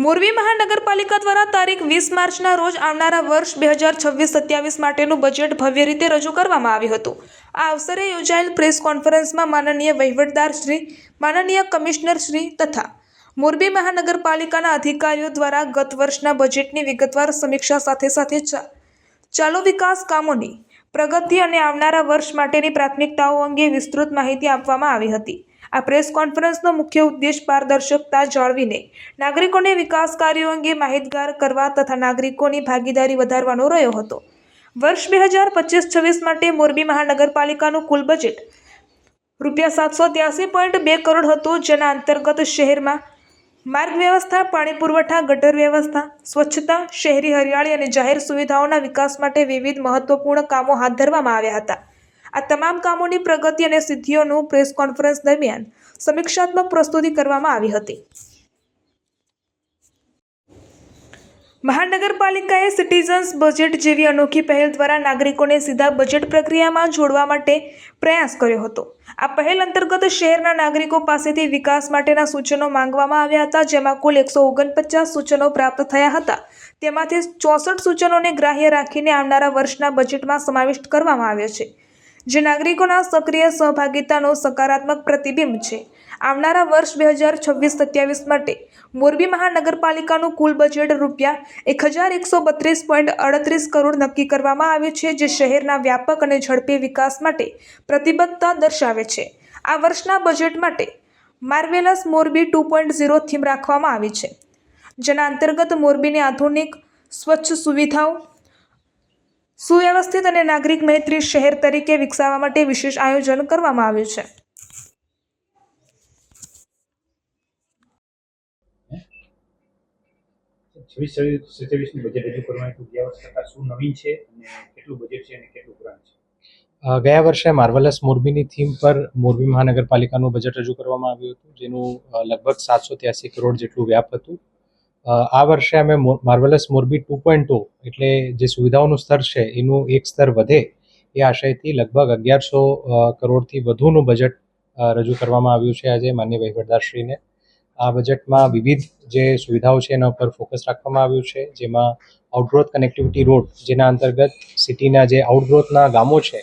મોરબી મહાનગરપાલિકા દ્વારા તારીખ 20 માર્ચના રોજ આવનારા વર્ષ 2026-27 માટેનું બજેટ ભવ્ય રીતે રજૂ કરવામાં આવ્યું હતું। આ અવસરે યોજાયેલ પ્રેસ કોન્ફરન્સમાં માનનીય વહીવટદાર શ્રી, માનનીય કમિશનર શ્રી તથા મોરબી મહાનગરપાલિકાના અધિકારીઓ દ્વારા ગત વર્ષના બજેટની વિગતવાર સમીક્ષા સાથે ચાલુ વિકાસ કામોની પ્રગતિ અને આવનારા વર્ષ માટેની પ્રાથમિકતાઓ અંગે વિસ્તૃત માહિતી આપવામાં આવી હતી। આ પ્રેસ કોન્ફરન્સનો મુખ્ય ઉદ્દેશ પારદર્શકતા જાળવીને નાગરિકોને વિકાસ કાર્યો અંગે માહિતગાર કરવા તથા નાગરિકોની ભાગીદારી વધારવાનો રહ્યો હતો। વર્ષ 2025-26 માટે મોરબી મહાનગરપાલિકાનું કુલ બજેટ ₹783.2 કરોડ હતું, જેના અંતર્ગત શહેરમાં માર્ગ વ્યવસ્થા, પાણી પુરવઠા, ગટર વ્યવસ્થા, સ્વચ્છતા, શહેરી હરિયાળી અને જાહેર સુવિધાઓના વિકાસ માટે વિવિધ મહત્વપૂર્ણ કામો હાથ ધરવામાં આવ્યા હતા। આ તમામ કામોની પ્રગતિ અને સિદ્ધિઓનું પ્રેસ કોન્ફરન્સ દરમિયાન સમીક્ષાત્મક પ્રસ્તુતિ કરવામાં આવી હતી। મહાનગરપાલિકાએ સિટીઝન્સ બજેટ જેવી અનોખી પહેલ દ્વારા નાગરિકોને સીધા બજેટ પ્રક્રિયામાં જોડવા માટે પ્રયાસ કર્યો હતો। આ પહેલ અંતર્ગત શહેરના નાગરિકો પાસેથી વિકાસ માટેના સૂચનો માંગવામાં આવ્યા હતા, જેમાં કુલ 149 સૂચનો પ્રાપ્ત થયા હતા। તેમાંથી 64 સૂચનોને ગ્રાહ્ય રાખીને આવનારા વર્ષના બજેટમાં સમાવિષ્ટ કરવામાં આવ્યો છે, જે નાગરિકોના સક્રિય સહભાગિતાનો સકારાત્મક પ્રતિબિંબ છે। આવનારા વર્ષ 2026-27 માટે મોરબી મહાનગરપાલિકાનું કુલ બજેટ ₹1132.38 કરોડ નક્કી કરવામાં આવ્યું છે, જે શહેરના વ્યાપક અને ઝડપી વિકાસ માટે પ્રતિબદ્ધતા દર્શાવે છે। આ વર્ષના બજેટ માટે માર્વેલસ મોરબી 2.0 થીમ રાખવામાં આવી છે, જેના અંતર્ગત મોરબીની આધુનિક, સ્વચ્છ, સુવિધાઓ સુવ્યવસ્થિત અને નાગરિક મૈત્રી શહેર તરીકે વિકસાવવા માટે વિશેષ આયોજન કરવામાં આવ્યું છે। બજેટ રજૂ કરવામાં ગયા વર્ષ કરતાં શું નવીન છે અને કેટલું બજેટ છે અને કેટલું પુરાણ છે? ગયા વર્ષે માર્વેલસ મોરબીની થીમ પર મોરબી મહાનગરપાલિકાનું બજેટ રજૂ કરવામાં આવ્યું હતું, જેનું લગભગ 783 કરોડ જેટલું વ્યાપ હતું। આ વર્ષે અમે માર્વેલસ મોરબી 2.0 એટલે જે સુવિધાઓનું સ્તર છે એનું એક સ્તર વધે એ આશયથી લગભગ 1100 કરોડથી વધુનું બજેટ રજૂ કરવામાં આવ્યું છે આજે માનનીય વહીવટદારશ્રીને। આ બજેટમાં વિવિધ જે સુવિધાઓ છે એના ઉપર ફોકસ રાખવામાં આવ્યું છે, જેમાં આઉટગ્રોથ કનેક્ટિવિટી રોડ, જેના અંતર્ગત સિટીના જે આઉટગ્રોથના ગામો છે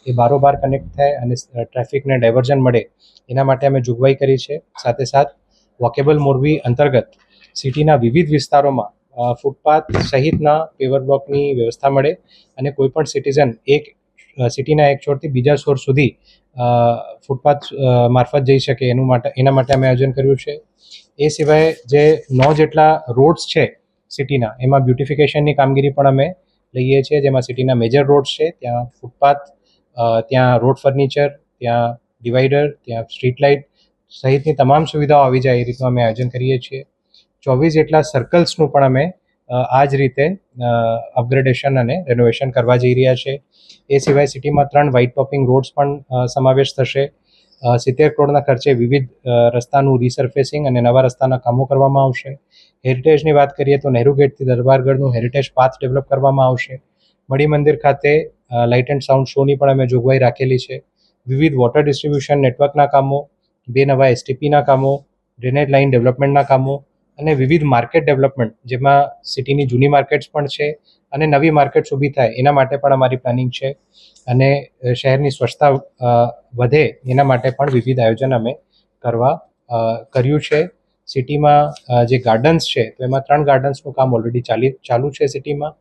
એ બારોબાર કનેક્ટ થાય અને ટ્રાફિકને ડાયવર્ઝન મળે એના માટે અમે જોગવાઈ કરી છે। સાથે સાથ વોકેબલ મોરબી અંતર્ગત સિટીના વિવિધ વિસ્તારોમાં ફૂટપાથ સહિતના પેવર બ્લોકની વ્યવસ્થા મળે અને કોઈપણ સિટીઝન સિટીના એક છોરથી બીજા છોર સુધી ફૂટપાથ મારફત જઈ શકે એના માટે અમે આયોજન કર્યું છે। એ સિવાય જે 9 જેટલા રોડ્સ છે સિટીના, એમાં બ્યુટિફિકેશનની કામગીરી પણ અમે લઈએ છીએ, જેમાં સિટીના મેજર રોડ્સ છે ત્યાં ફૂટપાથ, ત્યાં રોડ ફર્નિચર, ત્યાં ડિવાઈડર, ત્યાં સ્ટ્રીટ લાઇટ સહિતની તમામ સુવિધાઓ આવી જાય એ રીતનું અમે આયોજન કરીએ છીએ। 24 જેટલા સર્કલ્સનું પણ અમે આ જ રીતે અપગ્રેડેશન અને રેનોવેશન કરવા જઈ રહ્યા છે। એ સિવાય સિટીમાં 3 વ્હાઇટ ટોપિંગ રોડ્સ પણ સમાવેશ થશે। 70 કરોડના ખર્ચે વિવિધ રસ્તાનું રિસર્ફેસિંગ અને નવા રસ્તાના કામો કરવામાં આવશે। હેરિટેજની વાત કરીએ તો નહેરુ ગેટથી દરબારગઢનું હેરિટેજ પાથ ડેવલપ કરવામાં આવશે। મણી મંદિર ખાતે લાઇટ એન્ડ સાઉન્ડ શોની પણ અમે જોગવાઈ રાખેલી છે। વિવિધ વોટર ડિસ્ટ્રીબ્યુશન નેટવર્કના કામો, 2 નવા એસટીપીના કામો, ડ્રેનેજ લાઇન ડેવલપમેન્ટના કામો અને વિવિધ માર્કેટ ડેવલપમેન્ટ, જેમાં સિટીની જૂની માર્કેટ્સ પણ છે અને નવી માર્કેટ્સ ઊભી થાય એના માટે પણ અમારી પ્લાનિંગ છે અને શહેરની સ્વચ્છતા વધે એના માટે પણ વિવિધ આયોજન અમે કર્યું છે। સિટીમાં જે ગાર્ડન્સ છે તો એમાં 3 ગાર્ડન્સનું કામ ઓલરેડી ચાલુ છે સિટીમાં,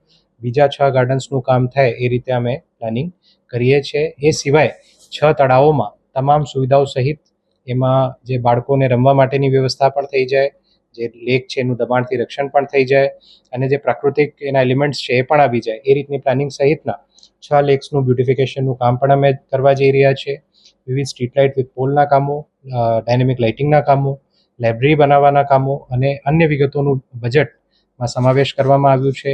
બીજા 6 ગાર્ડન્સનું કામ થાય એ રીતે અમે પ્લાનિંગ કરીએ છીએ। એ સિવાય 6 તળાવોમાં તમામ સુવિધાઓ સહિત એમાં જે બાળકોને રમવા માટેની વ્યવસ્થા પણ થઈ જાય, જે લેક છે એનું દબાણથી રક્ષણ પણ થઈ જાય અને જે પ્રાકૃતિક એના એલિમેન્ટ્સ છે એ પણ આવી જાય એ રીતની પ્લાનિંગ સહિતના 6 લેક્સનું બ્યુટિફિકેશનનું કામ પણ અમે કરવા જઈ રહ્યા છીએ। વિવિધ સ્ટ્રીટ લાઇટ વિથ પોલના કામો, ડાયનેમિક લાઇટિંગના કામો, લાઇબ્રેરી બનાવવાના કામો અને અન્ય વિગતોનું બજેટમાં સમાવેશ કરવામાં આવ્યું છે।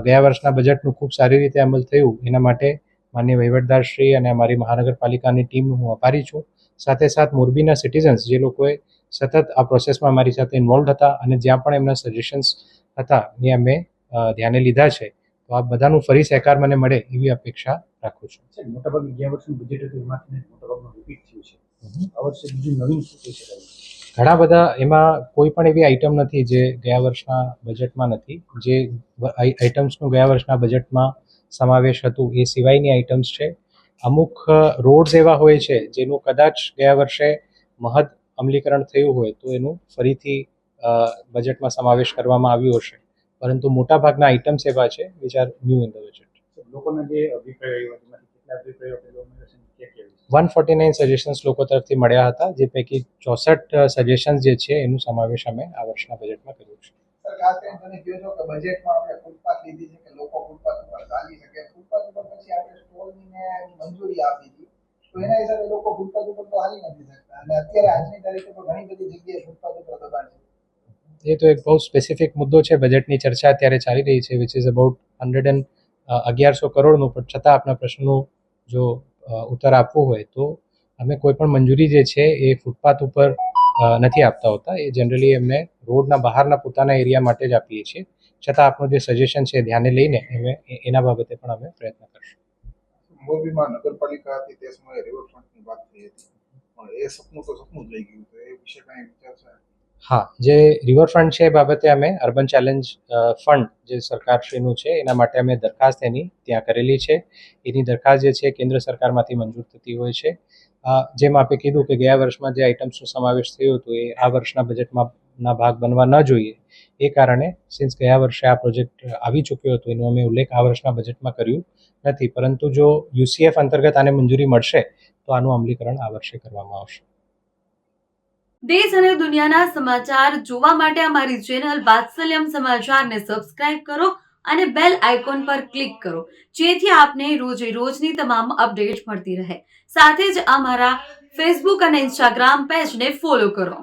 ગયા વર્ષના બજેટનું ખૂબ સારી રીતે અમલ થયું એના માટે માનનીય વહીવટદારશ્રી અને અમારી મહાનગરપાલિકાની ટીમનું હું આભારી છું। સાથે સાથ મોરબીના સિટીઝન્સ જે લોકોએ સતત આ પ્રોસેસમાં મારી સાથે ઇન્વોલ્વ હતા અને જ્યાં પણ એમના સજેશન્સ હતા એ અમે ધ્યાને લીધા છે, તો આ બધાનું ફરી સહકાર મને મળે એવી અપેક્ષા રાખું છું। મોટાભાગે ગયા વર્ષનું બજેટ હતું એમાંથી મોટાભાગનું રિપીટ થયું છે, આ વર્ષે બીજું નવીન શું કહી શકાય? ઘણા બધા એમાં કોઈ પણ એવી આઇટમ નથી જે ગયા વર્ષના બજેટમાં નથી. જે આઇટમ્સનું ગયા વર્ષના બજેટમાં સમાવેશ હતું એ સિવાયની આઇટમ્સ છે. અમુક રોડ્સ એવા હોય છે જેનું કદાચ ગયા વર્ષે મહદ અમલીકરણ થયું હોય તો એનું ફરીથી બજેટમાં સમાવેશ કરવામાં આવ્યો હશે, પરંતુ મોટાભાગના આઇટમ્સ એવા છે which are new in the budget. લોકોના જે અભિપ્રાયો આવ્યા તેમાંથી કેટલા અભિપ્રાયો આપેલો ઉમેરાશે ક્યાં 149 સજેશન્સ લોકો તરફથી મળ્યા હતા, જે પૈકી 64 સજેશન્સ જે છે એનું સમાવેશ અમે આ વર્ષના બજેટમાં કર્યું છે. સર, ખાસ કરીને તમે કહો છો કે બજેટમાં આપણે ફૂટપાથ લીધી છે કે લોકો ફૂટપાથ ઉપર ચાલી શકે. ફૂટપાથ ઉપર પછી આપણે સ્ટોલની મંજૂરી આપી હતી, તો એના હિસાબે લોકો ફૂટપાથ ઉપર તો હાલી નથી શકતા, અને અત્યારે આજની તારીખે તો ઘણી બધી જગ્યાએ ફૂટપાથ ઉપર દબાણ છે. એ તો એક બહુ સ્પેસિફિક મુદ્દો છે. બજેટની ચર્ચા અત્યારે ચાલી રહી છે, વિચ ઇઝ અબાઉટ 1100 કરોડનું. પણ છતાં આપના પ્રશ્નનું જો ઉત્તર આપવો હોય તો અમે કોઈ પણ મંજૂરી જે છે એ ફૂટપાથ ઉપર નથી આપતા હોતા. એ જનરલી એમને રોડના બહારના પોતાના એરિયા માટે જ આપીએ છીએ. છતાં આપનું જે સજેશન છે ધ્યાને લઈને અમે એના બાબતે પણ અમે પ્રયત્ન કરશું. મોરબીમાં નગરપાલિકા હતી તે સમયે રિવરફ્રન્ટની વાત થઈ હતી, પણ એ સપનું તો સપનું જ રહી ગયું. તો એ વિશે કાંઈ વિચાર છે? હા, જે રિવરફ્રન્ટ છે એ બાબતે અમે અર્બન ચેલેન્જ ફંડ જે સરકારશ્રીનું છે એના માટે અમે દરખાસ્ત એની ત્યાં કરેલી છે. એની દરખાસ્ત જે છે કેન્દ્ર સરકારમાંથી મંજૂર થતી હોય છે. જેમ આપે કીધું કે ગયા વર્ષમાં જે આઇટમ્સનો સમાવેશ થયો હતો એ આ વર્ષના બજેટમાં ભાગ બનવા ન જોઈએ, એ કારણે સિન્સ ગયા વર્ષે આ પ્રોજેક્ટ આવી ચૂક્યો હતો એનો અમે ઉલ્લેખ આ વર્ષના બજેટમાં કર્યું નથી. પરંતુ જો યુસીએફ અંતર્ગત આને મંજૂરી મળશે તો આનું અમલીકરણ આ વર્ષે કરવામાં આવશે. દેશ અને દુનિયાના સમાચાર જોવા માટે અમારી ચેનલ વાત્સલ્યમ સમાચારને સબસ્ક્રાઇબ કરો અને બેલ આઇકોન પર ક્લિક કરો, જેથી આપને રોજે રોજની તમામ અપડેટ મળતી રહે. સાથે જ અમારા ફેસબુક અને ઇન્સ્ટાગ્રામ પેજને ફોલો કરો.